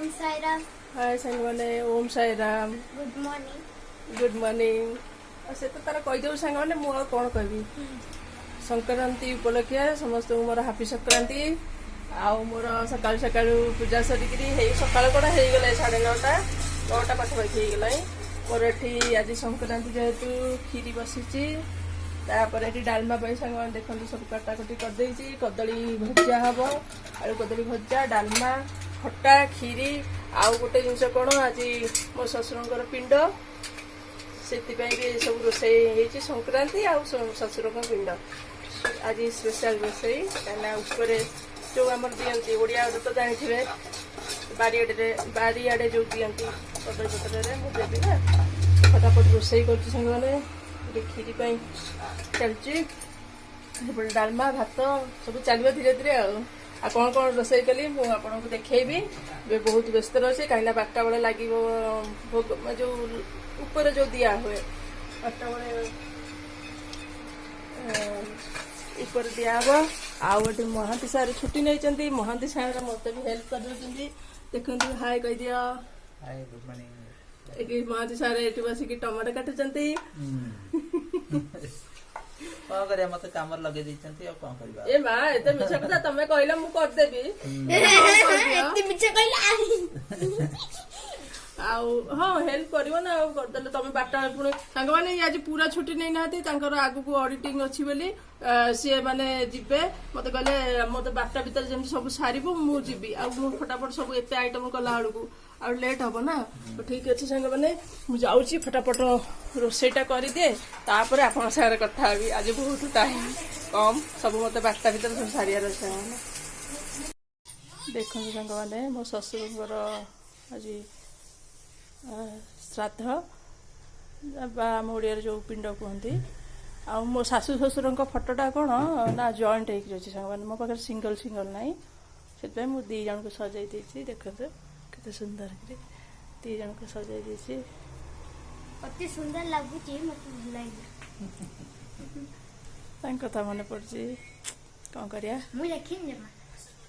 ओम Sai Ram. Hi संग मैंने Om Sai Ram. Good morning. Good morning. से तो तार कहीदेव सांग मैंने मुझे कौन कह संक्रांति उपलक्षे समस्त मोर हापी संक्रांति। आउ मोर सका सका पूजा सरिकी सका कड़ा हो गला 9:30 पाखापाखि हो गला। मोर ये आज संक्रांति जेहेतु खीरी बसी तापर डालमा सांग मैंने देखते सब काटाकुटी करदे कदली भजा हम आलू कदली भजा डालमा खटा खीरी आउ गोटे जिनस कौन आज मो शशुर पिंड से सब रोषे संक्रांति आउ शशुर पिंड आज स्पेशल रोषे कहीं जो आम दिखती ओडिया तो जानते बारियाड़े जो दिखती कदली पत्र मुझे देवी ना फटाफट रोषे कर खीरी चलती डालमा भात सब चलो धीरे धीरे आ कौन कौन रोषे कली मुझे आपको देखी बहुत व्यस्त रही कहीं 12टा बेले लगे भोग जो ऊपर जो दिया हुए 12टा बेले ऊपर दिया हम आउे महांती सार छुट्टी नहीं महांती सार मत भी हेल्प कर देखते हाय कह दिया महांती सार ये बसिक टमाटो काटुंट मत काम लगे ए माँ एत मिछ कथा तुम कहला मु करदेवी हाँ हेल्प कर करदे तुम बाटा पुणी सांग मैंने आज पूरा छुट्टी नहीं ना आगु को ऑडिटिंग अच्छी बोली सी मैंने जीवे मत कहले मत 12टा भीतर जमी सब सारू मुझी आउ फटाफट सब एत आइटम कला बेलू आ लेट हम ना तो ठीक अच्छे सांग मैंने मुझे फटाफट रोषेटा कर दिए तापर आप कथा भी आज बहुत टाइम कम सब मत 12टा भीतर सब सारियार अच्छे देखो सांग मैंने मो शशुर आज श्राद्ध आम ओडिया जो पिंड कहती आ मो शाशु शशुर फटोटा कौन ना जॉइंट होकर अच्छे सांग मैंने मो पाखे सिंगल सिंगल ना से मुझे 2 जन को सजाई देखते केते सुंदर दी जन को सजाई देती अति सुंदर लगुची मत भुलाई कथा मन पड़ी कौन करिया मुझे देखिन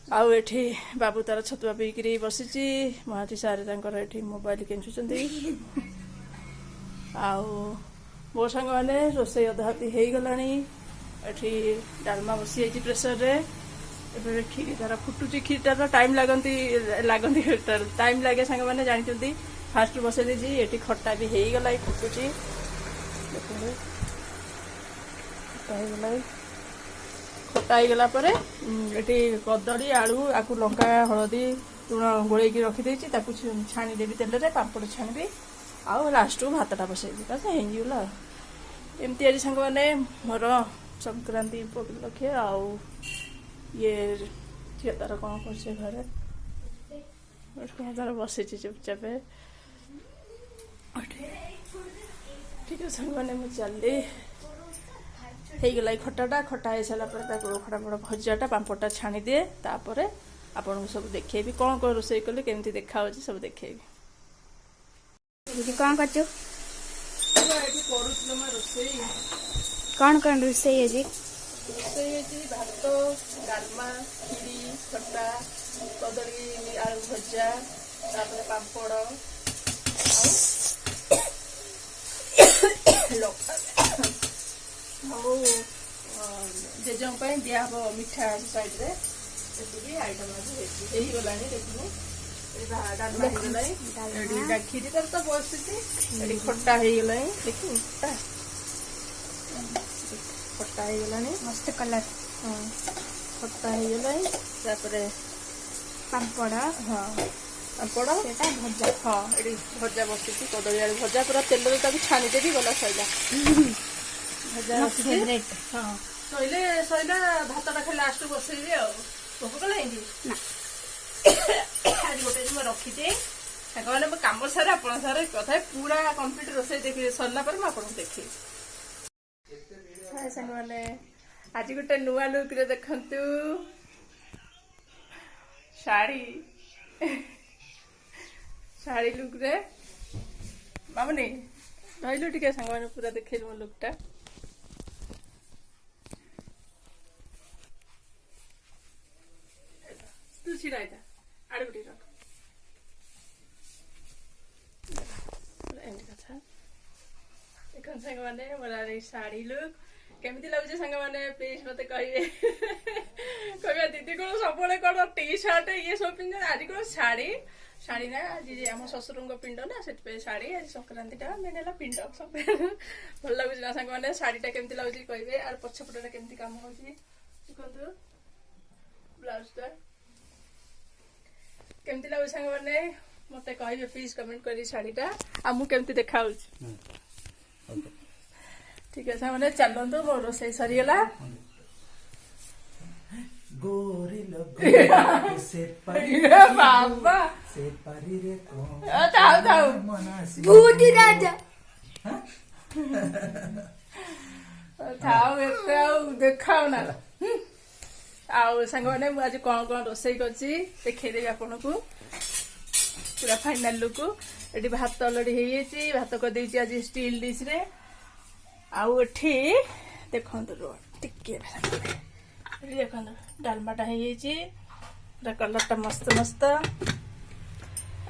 आउ एठी बाबू तार छतुआ पीकरी बसी महाती सारे ये मोबाइल केचुंट आउ मो सांग मैंने रोषे अधाती हो गला डालमा बसी जाइए प्रेसर रे एबे खीरी तार फुटुची खीरटा तो टाइम लगती टाइम लगे सांग मैंने जानते फास्ट बसई देती ये खट्टा भी हो गला फुटुची देखते खट्टा हो गला ये कदली आलू आपको लंका हलदी लुण गोल रखीदे छाणीदेवी तेल में पापड़ छाणी आउ लास्ट भातटा बसैदी बस होगला एमती आज सांग मैंने मोर संक्रांति उपलक्षे आउ ये झील तार कौन कर घरे तार बस चुपचाप ठीक है सांग मैंने मुझे चलि होगला खटाटा खटा हो सारापर फटाफट भजाटा पापड़टा छाणी दिए तापर आपन सब देखेबी कौन कौन रोषे कले केमती देखा सब देखेबी कौन कर कौन रोषे भात डालमा खीरी खटा कदली आलू भजा तापर पापड़ जेजों दिया हम मिठा साइड से आइटम आज गला देखिए डालमा खीरी तर तो बसी खट्टा हो गला देखिए खट्टा हो गला मस्त कलर हाँ खट्टा हो गला पापड़ हाँ पापड़ भजा हाँ ये भजा बसी कदली आलू भजा पूरा तेल में छाणीदेवी गला सैला भजा फेवरेट हाँ सैले सैला भातटा खाली लास्ट बसैबी भोक कला आज गोटे दिन रखीदे मैंने कम सारे आप कथा पूरा कम्प्लीट रोषे देखिए सरला आपको देखी मैंने आज गोटे नुआ लुक रे देखंतु शाड़ी शाड़ी लुक रे मामनी रही टे सांग मैंने पूरा देखे मो लुकटा तू छिड़ा आड़े रख ସାଙ୍ଗମାନେ ମୋର ଏଇ ଶାଢୀ ଲୁକ୍ କେମିତି ଲାଗୁଛି ସାଙ୍ଗମାନେ ପ୍ଲିଜ ମତେ କହିବେ କହିବେ ଦିଦି କଣ ସବୁବେଳେ କଣ ଟି ସାର୍ଟ ଇଏ ସବୁ ପିନ୍ଧେ ଆଜି କଣ ଶାଢୀ ଶାଢୀ ନା ଆଜି ଆମ ଶ୍ୱଶୁରଙ୍କ ପିଣ୍ଡ ନା ସେଥିପାଇଁ ଶାଢୀ ଆଜି ସଂକ୍ରାନ୍ତିଟା ମେନ୍ ହେଲା ପିଣ୍ଡ ଭଲ ଲାଗୁଛି ନା ସାଙ୍ଗମାନେ ଶାଢୀଟା କେମିତି ଲାଗୁଛି କହିବେ ଆଉ ପଛପଟଟା କେମିତି କାମ ହଉଛି ଦେଖନ୍ତୁ ବ୍ଲାଉଜଟା କେମିତି ଲାଗୁଛି ସାଙ୍ଗମାନେ ମତେ କହିବେ ପ୍ଲିଜ କମେଣ୍ଟ କରି ଶାଢୀଟା ଆଉ ମୁଁ କେମିତି ଦେଖାଯାଉଛି ঠিক আছে মানে ଚାଲନ୍ତୁ ମୋ ରୋଷେଇ ସରିଗଲା ବାବା ଥାଉ ଥାଉ ଭୂତି ରାଜା ଥାଉ ଏତେ ଆଉ ଦେଖାଉ ନା ଆଉ ସାଙ୍ଗମାନେ ମୁଁ ଆଜି କଣ କଣ ରୋଷେଇ କରିଛି ଦେଖେଇଦେବି ଆପଣଙ୍କୁ ପୁରା ଫାଇନାଲ ଲୁକ୍ ଏଠି ଭାତ ଅଲରେଡି ହେଇଯାଇଛି ଭାତ କରିଦେଇଛି ଆଜି ଷ୍ଟିଲ ଡିଶ ରେ ଆଉ ଏଠି ଦେଖନ୍ତୁ ଟିକେ ଦେଖନ୍ତୁ ଡାଲମାଟା ହେଇଯାଇଛି ପୁରା କଲରଟା ମସ୍ତ ମସ୍ତ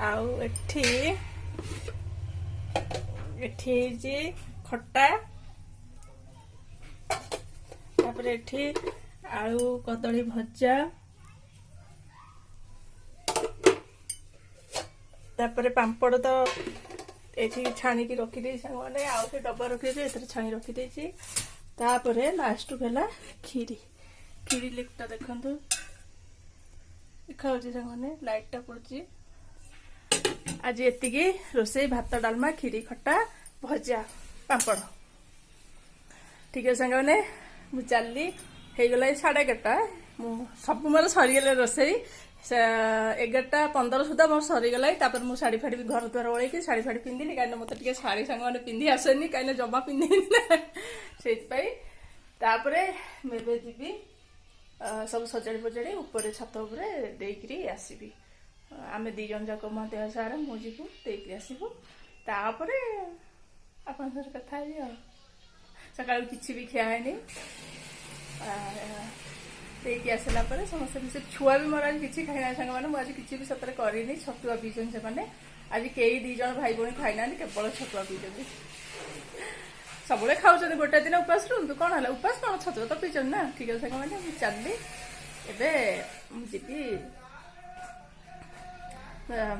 ଆଉ ଏଠି ହେଇଛି ଖଟା ତାପରେ ଏଠି ଆଳୁ କଦଳୀ ଭଜା ତାପରେ ପାମ୍ପଡ଼ ତ ଏଠି ଛାଣିକି ରଖିଦେଇଛି ସାଙ୍ଗମାନେ ଆଉ ସେ ଡବା ରଖିଦେଇଛି ଏଥିରେ ଛାଣି ରଖିଦେଇଛି ତାପରେ ଲାଷ୍ଟକୁ ହେଲା କ୍ଷୀରି ଲିକ୍ଟା ଦେଖନ୍ତୁ ଦେଖାଯାଉଛି ସାଙ୍ଗମାନେ ଲାଇଟଟା ପଡୁଛି ଆଜି ଏତିକି ରୋଷେଇ ଭାତ ଡାଲମା କ୍ଷୀରି ଖଟା ଭଜା ପାମ୍ପଡ଼ ଠିକ ଅଛି ସାଙ୍ଗମାନେ ମୁଁ ଚାଲିଲି ହେଇଗଲା 11:30 ମୁଁ ସବୁ ମୋର ସରିଗଲା ରୋଷେଇ 11:15 ସୁଦ୍ଧା ମୋର ସରିଗଲା ତାପରେ ମୁଁ ଶାଢୀ ଫାଡି ଘର ଦ୍ୱାର ଓଳେଇକି ଶାଢୀ ଫାଡି ପିନ୍ଧିଲି କାହିଁକିନା ମତେ ଟିକେ ଶାଢୀ ସାଙ୍ଗମାନେ ପିନ୍ଧି ଆସେନି କାହିଁକିନା ଜମା ପିନ୍ଧିନି ନା ସେଇଥିପାଇଁ ତାପରେ ମୁଁ ଏବେ ଯିବି ସବୁ ସଜାଡି ଫଜାଡି ଉପରେ ଛାତ ଉପରେ ଦେଇକିରି ଆସିବି ଆମେ 2 ଜଣ ଯାକ ମୋ ଦେହ ସାରା ମୁଁ ଯିବୁ ଦେଇକିରି ଆସିବୁ ତାପରେ ଆପଣଙ୍କ ସହିତ କଥା ହେବି ଆଉ ସକାଳୁ କିଛି ବି ଖିଆ ହେଇନି ଦେଇକି ଆସିଲା ପରେ ସମସ୍ତେ ମିଶି ଛୁଆ ବି ମୋର ଆଜି କିଛି ଖାଇନା ସାଙ୍ଗମାନେ ମୁଁ ଆଜି କିଛି ବି ସତରେ କରିନି ଛତୁଆ ପିଇଛନ୍ତି ସେମାନେ ଆଜି କେହି 2 ଜଣ ଭାଇ ଭଉଣୀ ଖାଇନାହାନ୍ତି କେବଳ ଛତୁଆ ପିଇଛନ୍ତି ସବୁବେଳେ ଖାଉଛନ୍ତି ଗୋଟେ ଦିନ ଉପାସ ରୁହନ୍ତୁ କଣ ହେଲା ଉପାସ କଣ ଛତୁଆ ତ ପିଇଛନ୍ତି ନା ଠିକ ଅଛି ସାଙ୍ଗମାନେ ମୁଁ ଚାଲିଲି ଏବେ ମୁଁ ଯିବି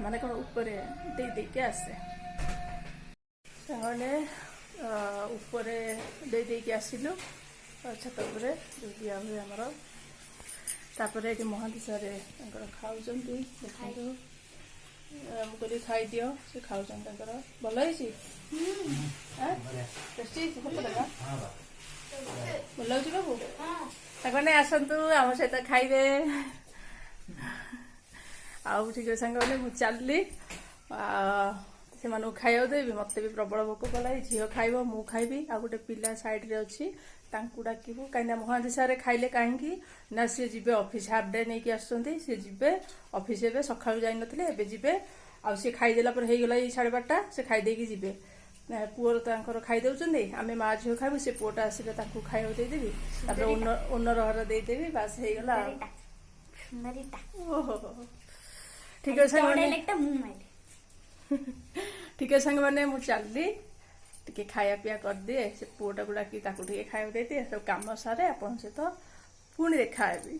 ମାନେ କଣ ଉପରେ ଦେଇକି ଆସେ ସାଙ୍ଗମାନେ ଉପରେ ଦେଇକି ଆସିଲୁ ଛାତ ଉପରେ ଯୋଉ ଦିଆ ହୁଏ ଆମର ତାପରେ ଏଠି ମହାଦିଶାରେ ତାଙ୍କର ଖାଉଛନ୍ତି ଦେଖନ୍ତୁ ମୁଁ କହିଲି ଖାଇଦିଅ ସେ ଖାଉଛନ୍ତି ତାଙ୍କର ଭଲ ହେଇଛି ଟେଷ୍ଟି ହେଇଛି ଭଲ ଲାଗୁଛି ବାବୁ ସାଙ୍ଗମାନେ ଆସନ୍ତୁ ଆମ ସହିତ ଖାଇବେ ଆଉ ଠିକ ଅଛି ସାଙ୍ଗମାନେ ମୁଁ ଚାଲିଲି ସେମାନଙ୍କୁ ଖାଇବାକୁ ଦେବି ମତେ ବି ପ୍ରବଳ ଭୋକ କଲା ଝିଅ ଖାଇବ ମୁଁ ଖାଇବି ଆଉ ଗୋଟେ ପିଲା ସାଇଡରେ ଅଛି ତାଙ୍କୁ ଡାକିବୁ କାହିଁକିନା ମହାଦିଶାରେ ଖାଇଲେ କାହିଁକି ନା ସିଏ ଯିବେ ଅଫିସ ହାଫ ଡେ ନେଇକି ଆସୁଛନ୍ତି ସିଏ ଯିବେ ଅଫିସ ଏବେ ସକାଳୁ ଯାଇନଥିଲେ ଏବେ ଯିବେ ଆଉ ସିଏ ଖାଇଦେଲା ପରେ ହେଇଗଲା 12:30 ସେ ଖାଇଦେଇକି ଯିବେ ପୁଅର ତାଙ୍କର ଖାଇଦେଉଛନ୍ତି ଆମେ ମା ଝିଅ ଖାଇବୁ ସେ ପୁଅଟା ଆସିଲେ ତାଙ୍କୁ ଖାଇବାକୁ ଦେଇଦେବି ତାପରେ ଓନର ଘର ଦେଇଦେବି ବାସ୍ ହେଇଗଲା ଓହୋ ଠିକ ଅଛି ସାଙ୍ଗମାନେ ଠିକ ଅଛି ସାଙ୍ଗମାନେ ମୁଁ ଚାଲିଲି ଟିକେ ଖାଇବା ପିଇବା କରିଦିଏ ସେ ପୁଅଟାକୁ ଡାକି ତାକୁ ଟିକେ ଖାଇବାକୁ ଦେଇଦିଏ ସବୁ କାମ ସାରେ ଆପଣଙ୍କ ସହିତ ପୁଣି ଦେଖା ହେବି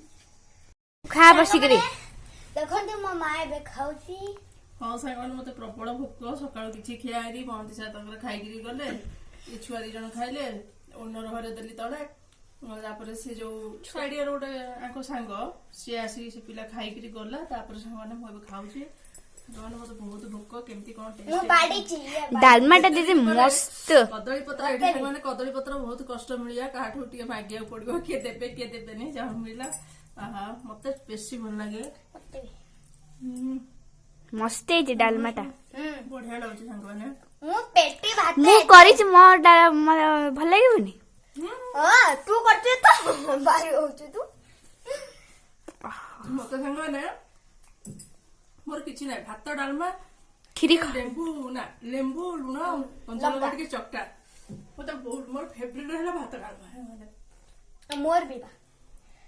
ଖା ବସିକିରି ଦେଖନ୍ତୁ ମୋ ମା ଏବେ ଖାଉଛି ହଁ ସାଙ୍ଗମାନେ ମତେ ପ୍ରବଳ ଭୋକ ସକାଳୁ କିଛି ଖିଆ ହେଇନି ମହାଦିଶା ତାଙ୍କର ଖାଇକିରି ଗଲେ ଏ ଛୁଆ 2 ଜଣ ଖାଇଲେ ଓନର ଘରେ ଦେଲି ତଳେ ତାପରେ ସେ ଯୋଉ ସାଇଡିଆର ଗୋଟେ ଆଙ୍କ ସାଙ୍ଗ ସିଏ ଆସିକି ସେ ପିଲା ଖାଇକିରି ଗଲା ତାପରେ ସାଙ୍ଗମାନେ ମୁଁ ଏବେ ଖାଉଛି ମତେ ବହୁତ ଭୋକ କେମିତି କଣ ଡାଲମାଟା ଦିଦି ମସ୍ତ କଦଳୀ ପତ୍ର ଏଠି ସାଙ୍ଗମାନେ କଦଳୀ ପତ୍ର ବହୁତ କଷ୍ଟ ମିଳିଲା କାହାଠୁ ଟିକେ ମାଗିବାକୁ ପଡିବ କିଏ ଦେବେ କିଏ ଦେବେନି ଯାହା ମିଳିଲା ମତେ ବେଶୀ ଭଲ ଲାଗେ ମସ୍ତ ହେଇଛି ଡାଲମାଟା ବଢିଆ ଲାଗୁଛି ସାଙ୍ଗମାନେ ମୁଁ କରିଛି ମୋ ଭଲ ଲାଗିବନି ତୁ କରିଛୁ ତ ଭାରି ହଉଛୁ ତୁ ମତେ ସାଙ୍ଗମାନେ ମୋର କିଛି ନାହିଁ ଭାତ ଡାଲମା କ୍ଷୀରି ଲେମ୍ବୁ ଲୁଣ କଞ୍ଚାଲଙ୍କା ଟିକେ ଚକଟା ମତେ ମୋର ଫେଭରେଟ ହେଲା ଭାତ ଡାଲମା ମୋର ବି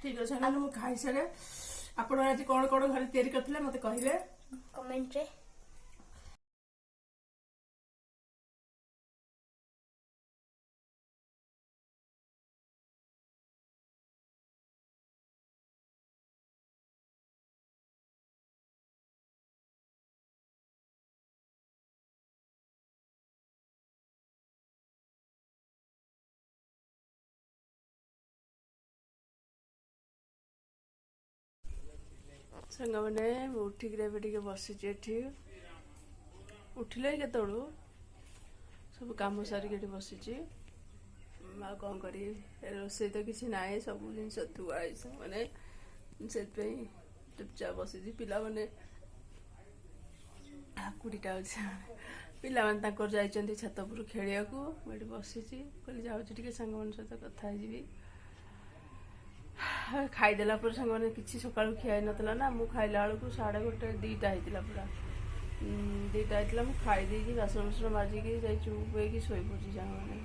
ଠିକ ଅଛି ମୁଁ ଖାଇସାରେ ଆପଣ ଆଜି କଣ କଣ ଘରେ ତିଆରି କରିଥିଲେ ମତେ କହିବେ କମେଣ୍ଟରେ ସାଙ୍ଗମାନେ ମୁଁ ଉଠିକିରି ଏବେ ଟିକେ ବସିଛି ଏଠି। ଉଠିଲେ କେତେବେଳୁ ସବୁ କାମ ସାରିକି ଏଠି ବସିଛି। ଆଉ କ'ଣ କରିବି, ରୋଷେଇ ତ କିଛି ନାହିଁ, ସବୁ ଜିନିଷ ଥୁଆ ହେଇଛି ମାନେ ସେଥିପାଇଁ ଚୁପଚାପ ବସିଛି। ପିଲାମାନେ କୁଡ଼ିଟା ଅଛି, ପିଲାମାନେ ତାଙ୍କର ଯାଇଛନ୍ତି ଛାତ ଉପରୁ ଖେଳିବାକୁ। ମୁଁ ଏଠି ବସିଛି, କହିଲି ଯାଉଛି ଟିକେ ସାଙ୍ଗମାନଙ୍କ ସହିତ କଥା ହେଇଯିବି। ଖାଇଦେଲା ପରେ ସାଙ୍ଗମାନେ କିଛି ସକାଳୁ ଖିଆ ହେଇନଥିଲା ନା, ମୁଁ ଖାଇଲା ବେଳକୁ 1:30 2ଟା ହେଇଥିଲା, ପୁରା 2ଟା ହେଇଥିଲା। ମୁଁ ଖାଇ ଦେଇକି ବାସନ ମାଜିକି ଯାଇ ଚୁପ୍ ହେଇକି ଶୋଇପଡ଼ୁଛି ସାଙ୍ଗମାନେ।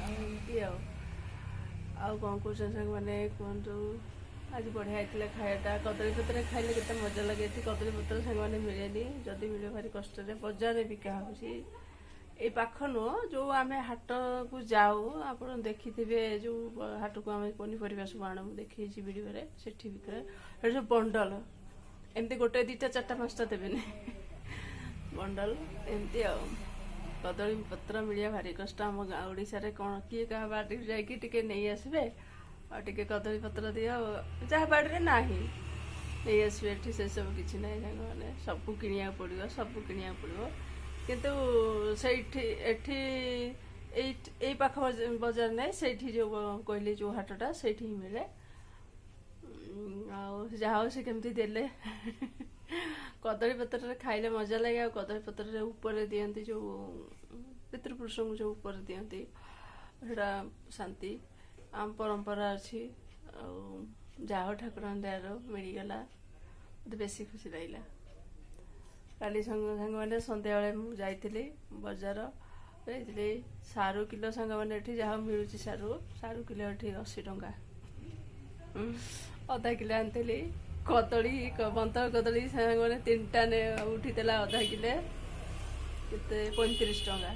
ଆଉ ଏମିତି ଆଉ କ'ଣ କହୁଛନ୍ତି ସାଙ୍ଗମାନେ କୁହନ୍ତୁ। ଆଜି ବଢ଼ିଆ ହେଇଥିଲା ଖାଇବାଟା। କଦଳୀ ପତ୍ର ଖାଇଲେ କେତେ ମଜା ଲାଗେ। ଏଠି କଦଳୀ ପତ୍ର ସାଙ୍ଗମାନେ ମିଳେନି, ଯଦି ମିଳେ ଭାରି କଷ୍ଟରେ ବଜାରରେ ବିକା ହେଉଛି। ଏଇ ପାଖ ନୁହଁ, ଯେଉଁ ଆମେ ହାଟକୁ ଯାଉ, ଆପଣ ଦେଖିଥିବେ ଯେଉଁ ହାଟକୁ ଆମେ ପନିପରିବା ସବୁ ଆଣୁ, ମୁଁ ଦେଖିଛି ଭିଡ଼ିଓରେ, ସେଠି ବିକ୍ରୟ। ସେଠି ସବୁ ବଣ୍ଡଲ, ଏମିତି 1 2 4 5ଟା ଦେବେନି, ବଣ୍ଡଲ ଏମିତି ଆଉ। କଦଳୀ ପତ୍ର ମିଳିବା ଭାରି କଷ୍ଟ ଆମ ଓଡ଼ିଶାରେ। କ'ଣ କିଏ କାହା ବାଡ଼ିରେ ଯାଇକି ଟିକେ ନେଇ ଆସିବେ ଆଉ ଟିକେ କଦଳୀ ପତ୍ର ଦିଅ, ଯାହା ବାଡ଼ିରେ ନାହିଁ ନେଇ ଆସିବେ। ଏଠି ସେସବୁ କିଛି ନାହିଁ ସାଙ୍ଗମାନେ, ସବୁ କିଣିବାକୁ ପଡ଼ିବ। କିନ୍ତୁ ସେଇଠି ଏଠି ଏଇ ପାଖ ବଜାର ନାହିଁ, ସେଇଠି ଯେଉଁ କହିଲି ଯେଉଁ ହାଟଟା ସେଇଠି ହିଁ ମିଳେ। ଆଉ ଯାହା ହଉ ସେ କେମିତି ଦେଲେ। କଦଳୀ ପତ୍ରରେ ଖାଇଲେ ମଜା ଲାଗେ। ଆଉ କଦଳୀ ପତ୍ରରେ ଉପରେ ଦିଅନ୍ତି ଯେଉଁ ପିତୃପୁରୁଷଙ୍କୁ ଯେଉଁ ଉପରେ ଦିଅନ୍ତି, ସେଇଟା ଶାନ୍ତି। ଆମ ପରମ୍ପରା ଅଛି। ଆଉ ଯାହା ହଉ ଠାକୁରଙ୍କ ଦୟାରୁ ମିଳିଗଲା, ମୋତେ ବେଶୀ ଖୁସି ଲାଗିଲା। କାଲି ସାଙ୍ଗମାନେ ସନ୍ଧ୍ୟାବେଳେ ମୁଁ ଯାଇଥିଲି ବଜାର, ଯାଇଥିଲି ସାରୁ କିଲୋ ସାଙ୍ଗମାନେ, ଏଠି ଯାହା ମିଳୁଛି ସାରୁ କିଲୋ ଏଠି 80 ଟଙ୍କା। ଅଧା କିଲୋ ଆଣିଥିଲି। କଦଳୀ ବନ୍ତଳ କଦଳୀ ସାଙ୍ଗମାନେ 3ଟା ଉଠିଥିଲା, ଅଧା କିଲୋ କେତେ 35 ଟଙ୍କା,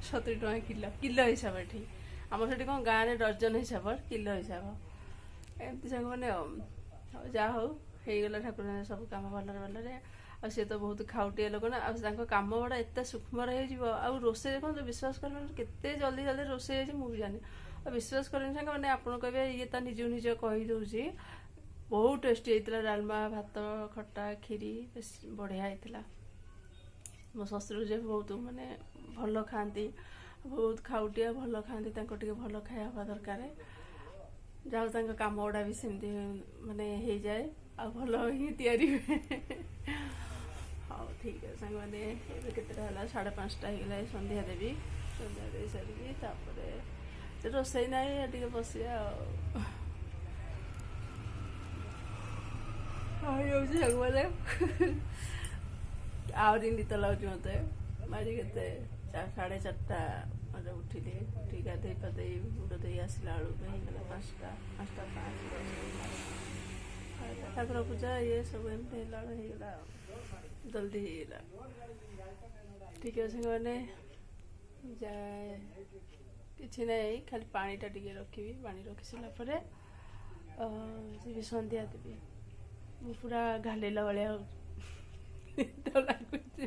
70 ଟଙ୍କା କିଲୋ ହିସାବ। ଏଠି ଆମର ସେଠି କ'ଣ ଗାଁରେ ଡର୍ଜନ ହିସାବ, କିଲୋ ହିସାବ ଏମିତି ସାଙ୍ଗମାନେ। ଆଉ ଯାହା ହଉ ହେଇଗଲା, ଠାକୁରଙ୍କ ସବୁ କାମ ଭଲରେ। ଆଉ ସିଏ ତ ବହୁତ ଖାଉଟିଆ ଲୋକ ନା, ଆଉ ତାଙ୍କ କାମ ଗୁଡ଼ା ଏତେ ସୂକ୍ଷ୍ମରେ ହେଇଯିବ। ଆଉ ରୋଷେଇ ଦେଖନ୍ତୁ, ବିଶ୍ୱାସ କରିବେନି କେତେ ଜଲ୍ଦି ରୋଷେଇ ହେଇଛି ମୁଁ ବି ଜାଣିନି। ଆଉ ବିଶ୍ୱାସ କରିବେନି ସାଙ୍ଗମାନେ, ଆପଣ କହିବେ ଇଏ ତା ନିଜକୁ ନିଜ କହିଦେଉଛି। ବହୁତ ଟେଷ୍ଟି ହେଇଥିଲା, ଡାଲମା, ଭାତ, ଖଟା, କ୍ଷୀରି, ବେଶ ବଢ଼ିଆ ହେଇଥିଲା। ମୋ ଶ୍ୱଶୁର ଯେ ବହୁତ ମାନେ ଭଲ ଖାଆନ୍ତି, ବହୁତ ଖାଉଟିଆ, ଭଲ ଖାଆନ୍ତି। ତାଙ୍କ ଟିକେ ଭଲ ଖାଇବା ହେବା ଦରକାର। ଯାହା ହଉ ତାଙ୍କ କାମ ଗୁଡ଼ା ବି ସେମିତି ମାନେ ହେଇଯାଏ, ଆଉ ଭଲ ହିଁ ତିଆରି ହୁଏ। ହଉ ଠିକ୍ ଅଛି ସାଙ୍ଗମାନେ, ଏବେ କେତେଟା ହେଲା, 5:30 ହେଇଗଲା। ସନ୍ଧ୍ୟା ଦେବି, ସନ୍ଧ୍ୟା ଦେଇ ସାରିକି ତାପରେ ରୋଷେଇ ନାହିଁ, ଟିକେ ବସିବା ଆଉ ହେଇଯାଉଛି ସାଙ୍ଗମାନେ। ଆହୁରି ନିଦ ଲାଗୁଛି ମୋତେ। ବାଜି କେତେ 4:30 ଉଠିଲି। ଉଠି ଗାଧେଇ ପାଧେଇ ମୁଣ୍ଡ ଦେଇ ଆସିଲା ବେଳକୁ ହେଇଗଲା 5ଟା 5:05। ଠାକୁର ପୂଜା ଇଏ ସବୁ ଏମିତି ହେଲା ବେଳକୁ ହେଇଗଲା, ଜଲ୍ଦି ହେଇଗଲା। ଠିକ୍ ଅଛି ସାଙ୍ଗମାନେ, ଯାଏ କିଛି ନାହିଁ, ଖାଲି ପାଣିଟା ଟିକେ ରଖିବି। ପାଣି ରଖି ସାରିଲା ପରେ ଯିବି ସନ୍ଧ୍ୟା ଦେବି। ମୁଁ ପୁରା ଘାଲେଇଲା ଭଳିଆ ଲାଗୁଛି।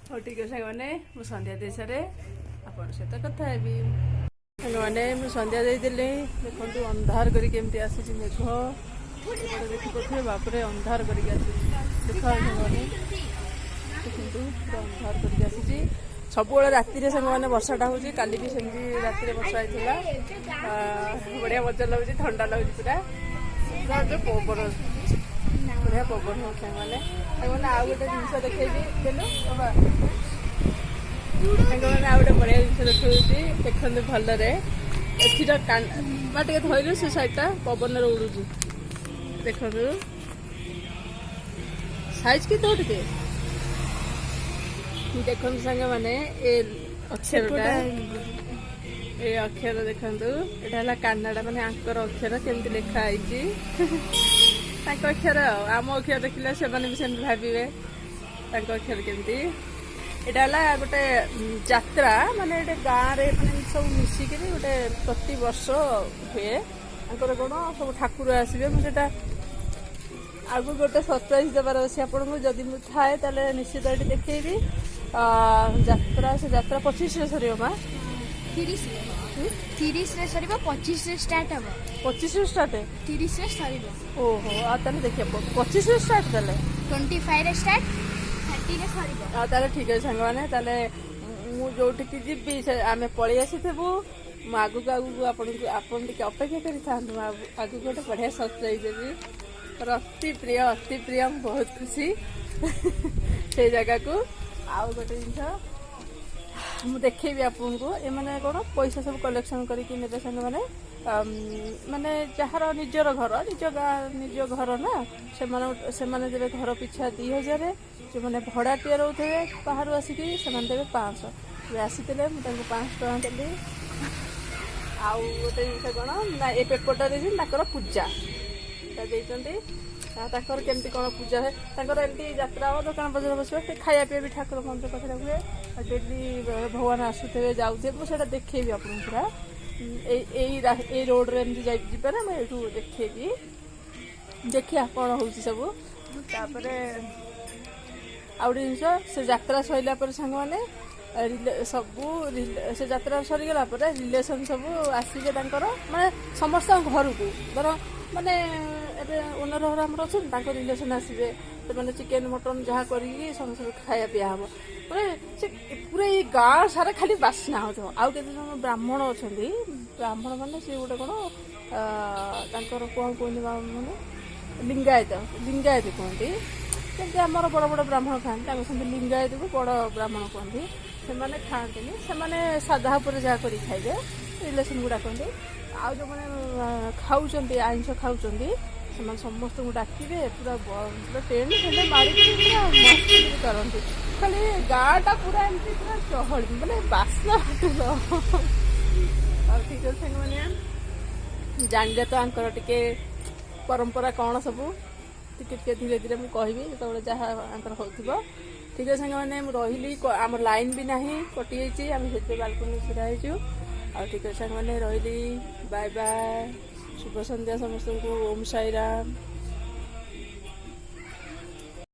ହଉ ଠିକ୍ ଅଛି ସାଙ୍ଗମାନେ, ମୁଁ ସନ୍ଧ୍ୟା ଦେଇ ସାରେ ଆପଣଙ୍କ ସହିତ କଥା ହେବି। ସାଙ୍ଗମାନେ ମୁଁ ସନ୍ଧ୍ୟା ଦେଇଦେଲି। ଦେଖନ୍ତୁ ଅନ୍ଧାର କରିକି କେମିତି ଆସିଛି ମେଘ, ଦେଖିପାରୁଥିବେ। ବାପରେ ଅନ୍ଧାର କରିକି ଆସିଛି, ଦେଖ ସାଙ୍ଗମାନେ, ଦେଖନ୍ତୁ ଅନ୍ଧାର କରିକି ଆସିଛି। ସବୁବେଳେ ରାତିରେ ସାଙ୍ଗମାନେ ବର୍ଷାଟା ହେଉଛି। କାଲି ବି ସେମିତି ରାତିରେ ବର୍ଷା ହେଇଥିଲା। ବଢ଼ିଆ ମଜା ଲାଗୁଛି, ଥଣ୍ଡା ଲାଗୁଛି ପୁରା। ପବନ ବଢ଼ିଆ ପବନ ହେଉଛି ସାଙ୍ଗମାନେ। ସାଙ୍ଗମାନେ ଆଉ ଗୋଟେ ଜିନିଷ ଦେଖେଇବି, ଦେଲୁ ବାବା ସାଙ୍ଗମାନେ, ଆଉ ଗୋଟେ ବଢ଼ିଆ ଜିନିଷ ଦେଖାଉଛି। ଦେଖନ୍ତୁ ଭଲରେ, ଏଠିର ବା ଟିକେ ଧରିଲୁ, ସେ ସାଇଡ଼୍ଟା ପବନରେ ଉଡ଼ୁଛି। ଦେଖନ୍ତୁ ସାଇଜ୍ କେତେ ଟିକେ ଦେଖନ୍ତୁ ସାଙ୍ଗମାନେ। ଏ ଅକ୍ଷରଟା, ଏ ଅକ୍ଷର ଦେଖନ୍ତୁ, ଏଇଟା ହେଲା କାନାଡ଼ା, ମାନେ ଆଙ୍କର ଅକ୍ଷର କେମିତି ଲେଖା ହେଇଛି। ତାଙ୍କ ଅକ୍ଷର ଆଉ ଆମ ଅକ୍ଷର ଦେଖିଲେ ସେମାନେ ବି ସେମିତି ଭାବିବେ ତାଙ୍କ ଅକ୍ଷର କେମିତି। ଏଇଟା ହେଲା ଗୋଟେ ଯାତ୍ରା, ମାନେ ଗୋଟେ ଗାଁରେ ମାନେ ସବୁ ମିଶିକିରି ଗୋଟେ ପ୍ରତିବର୍ଷ ହୁଏ। ତାଙ୍କର କ'ଣ ସବୁ ଠାକୁର ଆସିବେ। ମୁଁ ସେଇଟା ଆଗକୁ ଗୋଟେ ସରପ୍ରାଇଜ୍ ଦେବାର ଅଛି ଆପଣଙ୍କୁ, ଯଦି ମୁଁ ଥାଏ ତାହେଲେ ନିଶ୍ଚିତ ଏଠି ଦେଖେଇବି। ଯାତ୍ରା, ସେ ଯାତ୍ରା 25ରେ ସରିବ ମା, 30 ରେ ସରିବ 25 ରେ ଷ୍ଟାର୍ଟ ହବ 25 ରୁ ଷ୍ଟାର୍ଟ 30 ରେ ସରିବ ଓହୋ ଆଉ ତାହେଲେ ଦେଖିବା 25 ରୁ ଷ୍ଟାର୍ଟ ତାହେଲେ 25 ରେ ଷ୍ଟାର୍ଟ 30 ରେ ସରିବ ଆଉ ତାହେଲେ ଠିକ ଅଛି ସାଙ୍ଗମାନେ ତାହେଲେ ମୁଁ ଯୋଉଠିକି ଯିବି ଆମେ ପଳେଇ ଆସିଥିବୁ ମୁଁ ଆଗକୁ ଆପଣ ଟିକେ ଅପେକ୍ଷା କରିଥାନ୍ତୁ ମୁଁ ଆଗକୁ ଗୋଟେ ବଢିଆ ସରପ୍ରାଇଜ ଦେବି ଅତି ପ୍ରିୟ ମୁଁ ବହୁତ ଖୁସି ସେଇ ଜାଗାକୁ ଆଉ ଗୋଟେ ଜିନିଷ ମୁଁ ଦେଖେଇବି ଆପଣଙ୍କୁ ଏମାନେ କ'ଣ ପଇସା ସବୁ କଲେକ୍ସନ କରିକି ନେବେ ସାଙ୍ଗମାନେ ମାନେ ଯାହାର ନିଜର ଘର ନିଜ ଘର ନା ସେମାନେ ଦେବେ ଘର ପିଛା 2000 ଯେଉଁମାନେ ଭଡ଼ାଟିଆ ରହୁଥିବେ ବାହାରୁ ଆସିକି ସେମାନେ ଦେବେ 500 ଆସିଥିଲେ ମୁଁ ତାଙ୍କୁ 500 ଟଙ୍କା ଦେଲି ଆଉ ଗୋଟେ ଜିନିଷ କ'ଣ ନା ଏ ପେପରଟା ଦେଇଛନ୍ତି ତାଙ୍କର ପୂଜା ଦେଇଛନ୍ତି ତାଙ୍କର କେମିତି କ'ଣ ପୂଜା ହୁଏ ତାଙ୍କର ଏମିତି ଯାତ୍ରା ହବ ଦୋକାନ ବଜାର ବସିବ ସେ ଖାଇବା ପିଇବା ବି ଠାକୁର ମନ୍ଦିର ପାଖରେ ହୁଏ ଆଉ ଡେଲି ଭଗବାନ ଆସୁଥିବେ ଯାଉଥିବେ ମୁଁ ସେଇଟା ଦେଖେଇବି ଆପଣଙ୍କୁ ପୁରା ଏଇ ରୋଡ଼ରେ ଏମିତି ଯିବେ ନା ମୁଁ ଏଇଠୁ ଦେଖେଇବି ଦେଖିବା କ'ଣ ହେଉଛି ସବୁ ତାପରେ ଆଉ ଗୋଟେ ଜିନିଷ ସେ ଯାତ୍ରା ସରିଲା ପରେ ସାଙ୍ଗମାନେ ସବୁ ସେ ଯାତ୍ରା ସରିଗଲା ପରେ ରିଲେସନ୍ ସବୁ ଆସିବେ ତାଙ୍କର ମାନେ ସମସ୍ତଙ୍କ ଘରକୁ ଧର ମାନେ ଏବେ ଓନର ଘର ଆମର ଅଛନ୍ତି ତାଙ୍କ ରିଲେସନ୍ ଆସିବେ ସେମାନେ ଚିକେନ୍ ମଟନ୍ ଯାହା କରିକି ସମସ୍ତଙ୍କୁ ଖାଇବା ପିଇବା ହେବ ମାନେ ସେ ପୁରା ଏଇ ଗାଁ ସାରା ଖାଲି ବାସ୍ନା ହେଉଥିବ ଆଉ କେତେ ଜଣ ବ୍ରାହ୍ମଣ ଅଛନ୍ତି ବ୍ରାହ୍ମଣ ମାନେ ସେ ଗୋଟେ କ'ଣ ତାଙ୍କର କ'ଣ କୁହନ୍ତି ମାନେ ଲିଙ୍ଗାୟତ କୁହନ୍ତି ଯେମିତି ଆମର ବଡ଼ ବଡ଼ ବ୍ରାହ୍ମଣ ଖାଆନ୍ତି ତାଙ୍କ ସେମିତି ଲିଙ୍ଗାୟତକୁ ବଡ଼ ବ୍ରାହ୍ମଣ କୁହନ୍ତି ସେମାନେ ଖାଆନ୍ତିନି ସେମାନେ ସାଧା ଉପରେ ଯାହା କରିକି ଖାଇବେ ରିଲେସନ୍କୁ ଡାକନ୍ତି ଆଉ ଯେଉଁମାନେ ଖାଉଛନ୍ତି ଆଇଁଷ ଖାଉଛନ୍ତି ସେମାନେ ସମସ୍ତଙ୍କୁ ଡାକିବେ ପୁରା ଟେଣ୍ଟ ଫେଣ୍ଟ ମାରିକି ପୁରା ମସ୍ତି କରନ୍ତି ଖାଲି ଗାଁଟା ପୁରା ଏମିତି ପୁରା ଚହଳି ମାନେ ବାସ୍ନା ହୋଟେଲ ଆଉ ଠିକ୍ ଅଛି ସାଙ୍ଗମାନେ ଜାଣିଲେ ତ ଆଙ୍କର ଟିକେ ପରମ୍ପରା କ'ଣ ସବୁ ଟିକେ ଧୀରେ ଧୀରେ ମୁଁ କହିବି ଯେତେବେଳେ ଯାହା ଆଙ୍କର ହେଉଥିବ ଠିକ୍ ଅଛି ସାଙ୍ଗମାନେ ମୁଁ ରହିଲି ଆମର ଲାଇନ୍ ବି ନାହିଁ କଟିଯାଇଛି ଆମେ ସେଥିପାଇଁ ବାଲକୋନି ଛିଡ଼ା ହେଇଛୁ ଆଉ ଠିକ୍ ଅଛି ସାଙ୍ଗମାନେ ରହିଲି ବାଏ ବାଏ ଶୁଭ ସନ୍ଧ୍ୟା ସମସ୍ତଙ୍କୁ ଓମ୍ ସାଇରାମ।